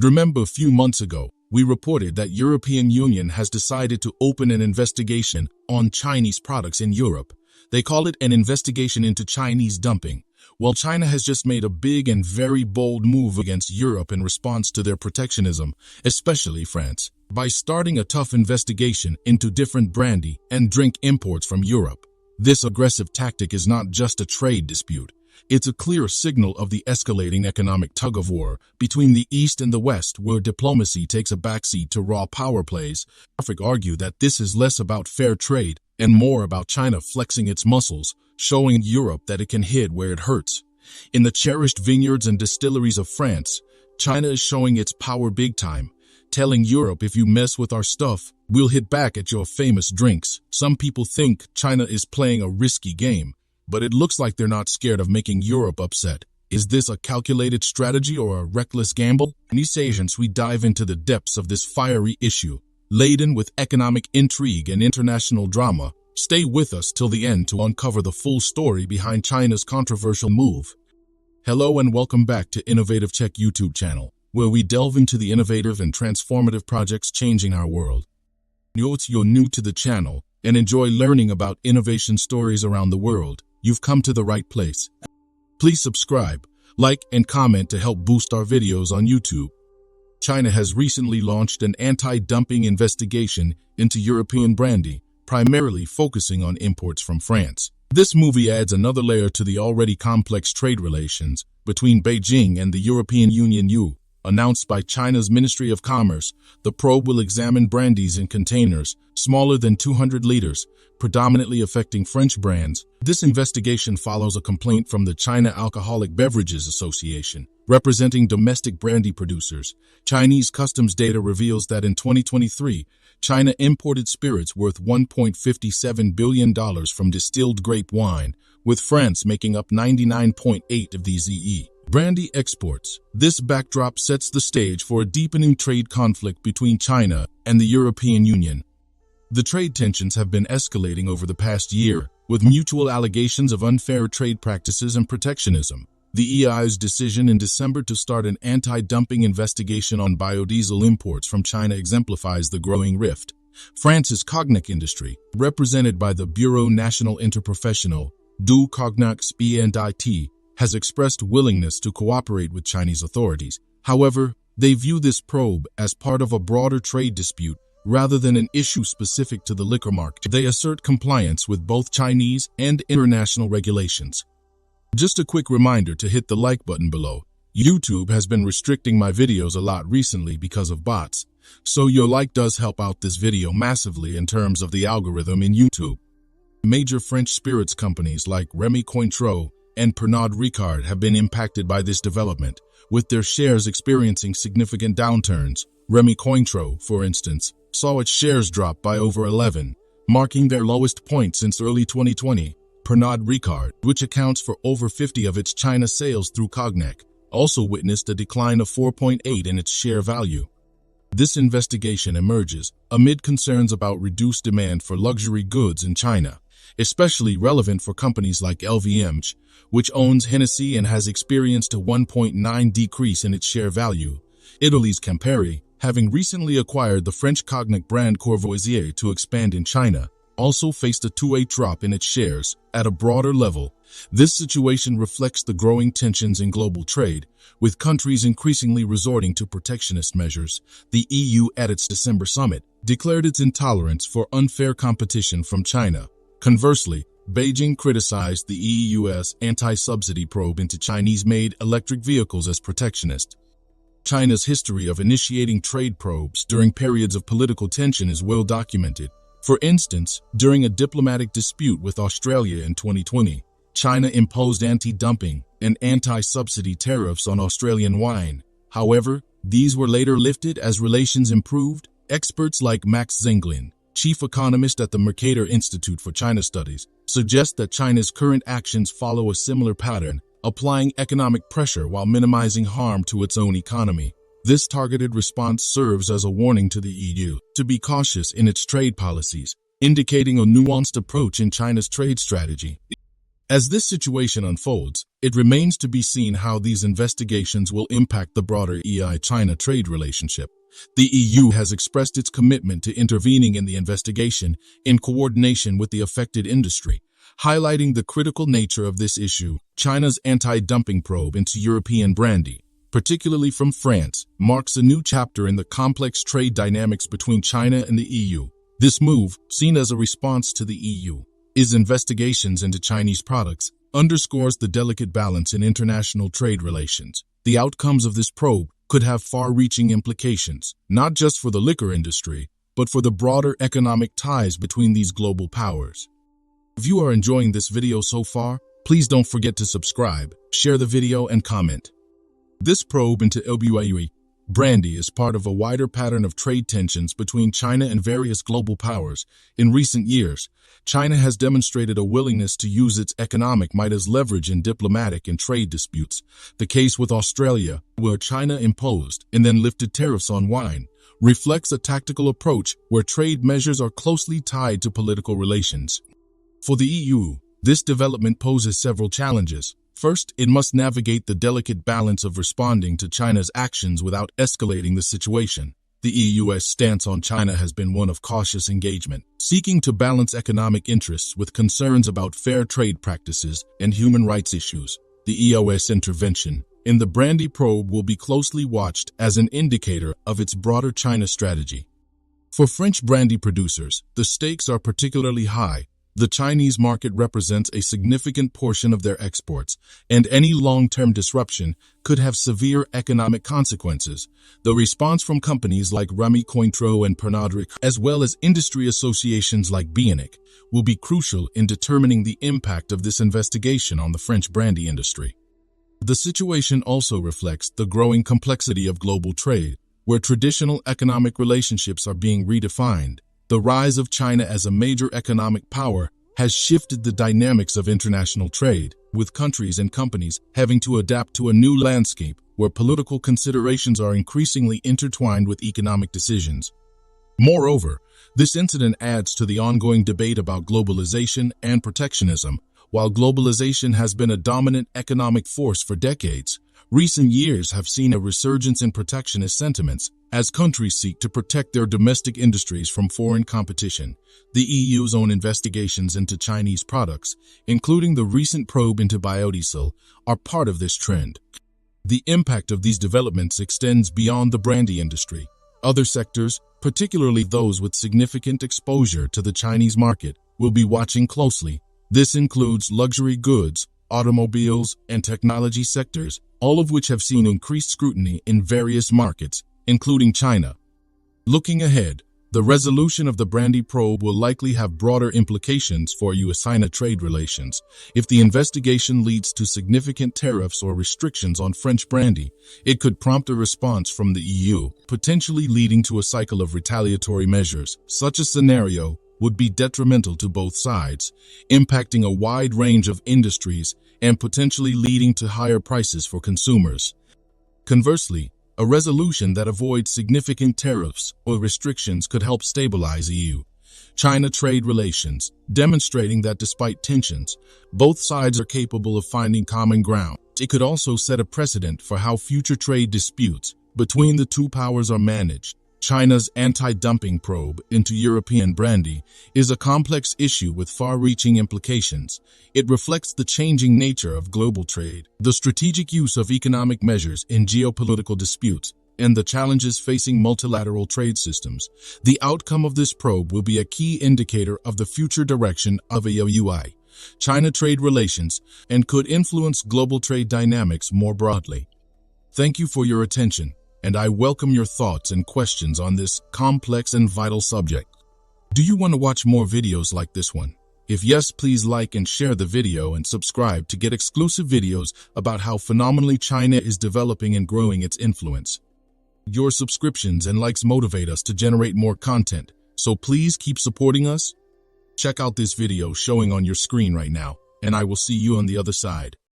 Remember, a few months ago, we reported that European Union has decided to open an investigation on Chinese products in Europe. They call it an investigation into Chinese dumping. Well, China has just made a big and very bold move against Europe in response to their protectionism, especially France, by starting a tough investigation into different brandy and drink imports from Europe. This aggressive tactic is not just a trade dispute. It's a clear signal of the escalating economic tug-of-war between the East and the West, where diplomacy takes a backseat to raw power plays. Traffic argue that this is less about fair trade and more about China flexing its muscles, showing Europe that it can hit where it hurts. In the cherished vineyards and distilleries of France, China is showing its power big time, telling Europe, if you mess with our stuff, we'll hit back at your famous drinks. Some people think China is playing a risky game, but it looks like they're not scared of making Europe upset. Is this a calculated strategy or a reckless gamble? In these sessions, we dive into the depths of this fiery issue, laden with economic intrigue and international drama. Stay with us till the end to uncover the full story behind China's controversial move. Hello and welcome back to Innovative Tech YouTube channel, where we delve into the innovative and transformative projects changing our world. If you're new to the channel and enjoy learning about innovation stories around the world, you've come to the right place. Please subscribe, like, and comment to help boost our videos on YouTube. China has recently launched an anti-dumping investigation into European brandy, primarily focusing on imports from France. This movie adds another layer to the already complex trade relations between Beijing and the European Union. Announced by China's Ministry of Commerce, the probe will examine brandies in containers smaller than 200 liters, predominantly affecting French brands. This investigation follows a complaint from the China Alcoholic Beverages Association, representing domestic brandy producers. Chinese customs data reveals that in 2023, China imported spirits worth $1.57 billion from distilled grape wine, with France making up 99.8% of these brandy exports. This backdrop sets the stage for a deepening trade conflict between China and the European Union. The trade tensions have been escalating over the past year, with mutual allegations of unfair trade practices and protectionism. The EI's decision in December to start an anti-dumping investigation on biodiesel imports from China exemplifies the growing rift. France's cognac industry, represented by the Bureau National Interprofessionnel du Cognac BNDIT, has expressed willingness to cooperate with Chinese authorities. However, they view this probe as part of a broader trade dispute rather than an issue specific to the liquor market. They assert compliance with both Chinese and international regulations. Just a quick reminder to hit the like button below. YouTube has been restricting my videos a lot recently because of bots, so your like does help out this video massively in terms of the algorithm in YouTube. Major French spirits companies like Rémy Cointreau and Pernod Ricard have been impacted by this development, with their shares experiencing significant downturns. Rémy Cointreau, for instance, saw its shares drop by over 11, marking their lowest point since early 2020. Pernod Ricard, which accounts for over 50% of its China sales through cognac, also witnessed a decline of 4.8% in its share value. This investigation emerges amid concerns about reduced demand for luxury goods in China, especially relevant for companies like LVMH, which owns Hennessy and has experienced a 1.9% decrease in its share value. Italy's Campari, having recently acquired the French cognac brand Courvoisier to expand in China, also faced a 2.8% drop in its shares. At a broader level, this situation reflects the growing tensions in global trade, with countries increasingly resorting to protectionist measures. The EU, at its December summit, declared its intolerance for unfair competition from China. Conversely, Beijing criticized the EU's anti-subsidy probe into Chinese-made electric vehicles as protectionist. China's history of initiating trade probes during periods of political tension is well documented. For instance, during a diplomatic dispute with Australia in 2020, China imposed anti-dumping and anti-subsidy tariffs on Australian wine. However, these were later lifted as relations improved. Experts like Max Zenglin, chief economist at the Mercator Institute for China Studies, suggest that China's current actions follow a similar pattern, applying economic pressure while minimizing harm to its own economy. This targeted response serves as a warning to the EU to be cautious in its trade policies, indicating a nuanced approach in China's trade strategy. As this situation unfolds, it remains to be seen how these investigations will impact the broader EU-China trade relationship. The EU has expressed its commitment to intervening in the investigation in coordination with the affected industry, highlighting the critical nature of this issue. China's anti-dumping probe into European brandy, particularly from France, marks a new chapter in the complex trade dynamics between China and the EU. This move, seen as a response to the EU's investigations into Chinese products, underscores the delicate balance in international trade relations. The outcomes of this probe could have far-reaching implications, not just for the liquor industry, but for the broader economic ties between these global powers. If you are enjoying this video so far, please don't forget to subscribe, share the video, and comment. This probe into EU brandy is part of a wider pattern of trade tensions between China and various global powers. In recent years, China has demonstrated a willingness to use its economic might as leverage in diplomatic and trade disputes. The case with Australia, where China imposed and then lifted tariffs on wine, reflects a tactical approach where trade measures are closely tied to political relations. For the EU, this development poses several challenges. First, it must navigate the delicate balance of responding to China's actions without escalating the situation. The EU's stance on China has been one of cautious engagement, seeking to balance economic interests with concerns about fair trade practices and human rights issues. The EU's intervention in the brandy probe will be closely watched as an indicator of its broader China strategy. For French brandy producers, the stakes are particularly high. The Chinese market represents a significant portion of their exports, and any long-term disruption could have severe economic consequences. The response from companies like Rémy Cointreau and Pernod Ricard, as well as industry associations like BNIC, will be crucial in determining the impact of this investigation on the French brandy industry. The situation also reflects the growing complexity of global trade, where traditional economic relationships are being redefined. The rise of China as a major economic power has shifted the dynamics of international trade, with countries and companies having to adapt to a new landscape where political considerations are increasingly intertwined with economic decisions. Moreover, this incident adds to the ongoing debate about globalization and protectionism. While globalization has been a dominant economic force for decades, recent years have seen a resurgence in protectionist sentiments as countries seek to protect their domestic industries from foreign competition. The EU's own investigations into Chinese products, including the recent probe into biodiesel, are part of this trend. The impact of these developments extends beyond the brandy industry. Other sectors, particularly those with significant exposure to the Chinese market, will be watching closely. This includes luxury goods, automobiles, and technology sectors, all of which have seen increased scrutiny in various markets, including China. Looking ahead, the resolution of the brandy probe will likely have broader implications for US-China trade relations. If the investigation leads to significant tariffs or restrictions on French brandy, it could prompt a response from the EU, potentially leading to a cycle of retaliatory measures. Such a scenario would be detrimental to both sides, impacting a wide range of industries and potentially leading to higher prices for consumers. Conversely, a resolution that avoids significant tariffs or restrictions could help stabilize EU-China trade relations, demonstrating that despite tensions, both sides are capable of finding common ground. It could also set a precedent for how future trade disputes between the two powers are managed. China's anti-dumping probe into European brandy is a complex issue with far-reaching implications. It reflects the changing nature of global trade, the strategic use of economic measures in geopolitical disputes, and the challenges facing multilateral trade systems. The outcome of this probe will be a key indicator of the future direction of EU-China trade relations and could influence global trade dynamics more broadly. Thank you for your attention, and I welcome your thoughts and questions on this complex and vital subject. Do you want to watch more videos like this one? If yes, please like and share the video and subscribe to get exclusive videos about how phenomenally China is developing and growing its influence. Your subscriptions and likes motivate us to generate more content, so please keep supporting us. Check out this video showing on your screen right now, and I will see you on the other side.